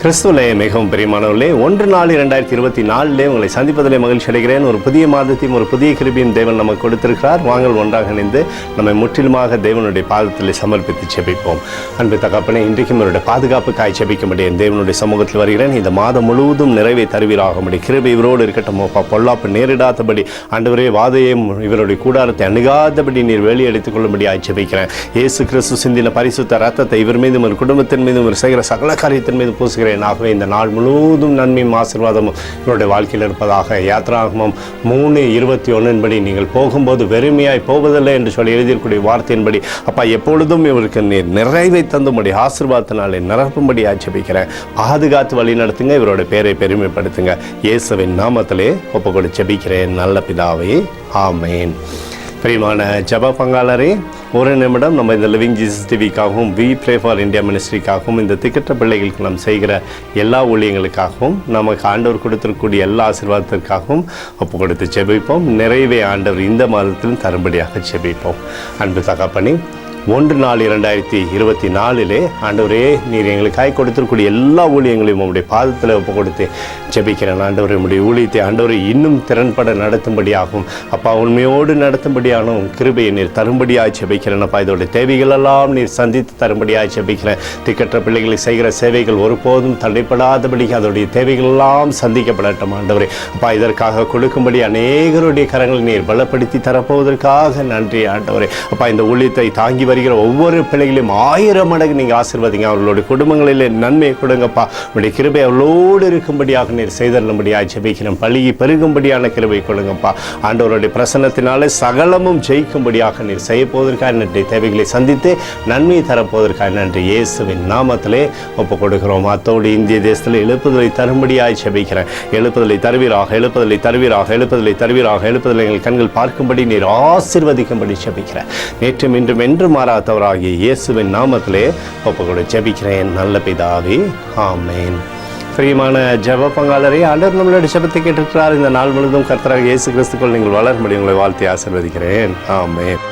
கிறிஸ்துவிலே மிகவும் பிரியமானவர்களே, 1/4/2024 உங்களை சந்திப்பதிலே மகிழ்ச்சி அடைகிறேன். ஒரு புதிய மாதத்தையும் ஒரு புதிய கிருபையும் தேவன் நமக்கு கொடுத்திருக்கிறார். வாங்கள் ஒன்றாக இணைந்து நம்மை முற்றிலுமாக தேவனுடைய பாதத்தில் சமர்ப்பித்து செபிப்போம். அன்பு தகப்பனே, இன்றைக்கும் இவருடைய பாதுகாப்புக்காய் செபிக்கும்படி தேவனுடைய சமூகத்தில் வருகிறேன். இந்த மாதம் முழுவதும் நிறைவை தருவீராகும்படி கிருபை இவரோடு இருக்கட்டும். பொல்லாப்பு நேரிடாதபடி ஆண்டவரே, வாதையும் இவருடைய கூடாரத்தை அணுகாதபடி நீர் வெளியெடுத்துக் கொள்ளும்படியாய் செபிக்கிறேன். இயேசு கிறிஸ்து சிந்தின பரிசுத்த ரத்தத்தை இவர் மீதும் ஒரு குடும்பத்தின் மீதும் ஒரு செய்கிற சகல காரியத்தின் மீது பூசுகிறேன். ஆகவே இந்த நாள் முழுவதும் நன்மையும் ஆசீர்வாதமும் என்னுடைய வாழ்க்கையில் இருப்பதாக. யாத்ராகமம் 3:21 படி நீங்கள் போகும்போது வெறுமையாய் போவதில்லை என்று சொல்லி எழுதியிருக்கூடிய வார்த்தையின்படி அப்பா, எப்பொழுதும் இவருக்கு நீர் நிறைவை தந்தும்படி ஆசீர்வாதத்தினாலே நிரப்பும்படி ஆட்சேபிக்கிறேன். பாதுகாத்து வழி நடத்துங்க, இவருடைய பேரை பெருமைப்படுத்துங்க. இயேசுவின் நாமத்திலே ஒப்புக்கொடு செபிக்கிறேன் நல்ல பிதாவே, ஆமேன். பிரியமான ஜப பங்காளரே, ஒரு நிமிடம் நம்ம இந்த லிவிங் ஜீசஸ் டிவிக்காகவும் வி ப்ரே ஃபார் இந்தியா மினிஸ்ட்ரிக்காகவும் இந்த திக்கற்ற பிள்ளைகளுக்கு நாம் செய்கிற எல்லா ஊழியங்களுக்காகவும் நமக்கு ஆண்டவர் கொடுத்திருக்கக்கூடிய எல்லா ஆசீர்வாதத்திற்காகவும் ஒப்பு கொடுத்து செபிப்போம். நிறைவே ஆண்டவர் இந்த மாதத்திலும் தரும்படியாக செபிப்போம். அன்பு தகப்பனே, 1/4/2024 ஆண்டவரே, நீர் எங்களுக்காய் கொடுத்திருக்கூடிய எல்லா ஊழியங்களையும் உங்களுடைய பாதத்தில் ஒப்பு கொடுத்து ஜெபிக்கிறேன். ஆண்டவரே, உங்களுடைய ஊழியத்தை ஆண்டவரை இன்னும் திறன்பட நடத்தும்படியாகும் அப்பா, உண்மையோடு நடத்தும்படியான கிருபையை நீர் தரும்படியாக ஜெபிக்கிறேன். அப்பா, இதோடைய தேவைகளெல்லாம் நீர் சந்தித்து தரும்படியாக ஜெபிக்கிறேன். திக்கற்ற பிள்ளைகளை செய்கிற சேவைகள் ஒருபோதும் தடைப்படாதபடி அதோடைய தேவைகளெல்லாம் சந்திக்கப்படட்டும். ஆண்டவரே அப்பா, இதற்காக கொடுக்கும்படி அநேகருடைய கரங்களை நீர் பலப்படுத்தி தரப்போவதற்காக நன்றி. ஆண்டவரே அப்பா, இந்த ஊழியத்தை தாங்கி வருகிற ஒவ்வொரு பிள்ளைகளையும் 1000 மடங்கு நீங்கள் ஆசீர்வதிங்க. அவர்களுடைய குடும்பங்களில் நன்மையை கொடுங்கப்பா. உங்களுடைய கிருபை அவளோடு இருக்கும்படியாக நீர் செய்தரும்படியாக ஜெபிக்கிறேன். பழுகி பெருகும்படியான கிருபை கொடுங்கப்பா. ஆண்டவருடைய பிரசன்னத்தினாலே சகலமும் ஜெயிக்கும்படியாக நீர் செய்ய போவதற்காக நன்றி. தேவைகளை சந்தித்து நன்மையை தரப்போவதற்காக நன்றி. இயேசுவின் நாமத்திலே ஒப்பு கொடுக்கிறோம். அத்தோடு இந்திய தேசத்தில் எழுப்புதலை தரும்படியாக ஜெபிக்கிறேன். எழுப்புதலை தருவீராக, எழுப்புதலை தருவீராக, எழுப்புதலை தருவீராக, எழுப்புதலை எங்கள் கண்கள் பார்க்கும்படி நீர் ஆசீர்வதிக்கும்படி ஜெபிக்கிறேன். நேற்றும் இன்றும் என்று மாறாதவராகிய இயேசுவின் நாமத்திலே ஒப்புக்கொடு ஜெபிக்கிறேன் நல்ல பிதாவே, ஆமேன். பிரியமான ஜெப பங்காளரே, ஆண்டவர் நம்மளுடைய ஜெபத்தை கேட்டிருக்கிறார். இந்த நாள் முழுவதும் கர்த்தராகிய இயேசு கிறிஸ்துக்குள் நீங்கள் வளரும்படி உங்களை வாழ்த்தி ஆசீர்வதிக்கிறேன். ஆமேன்.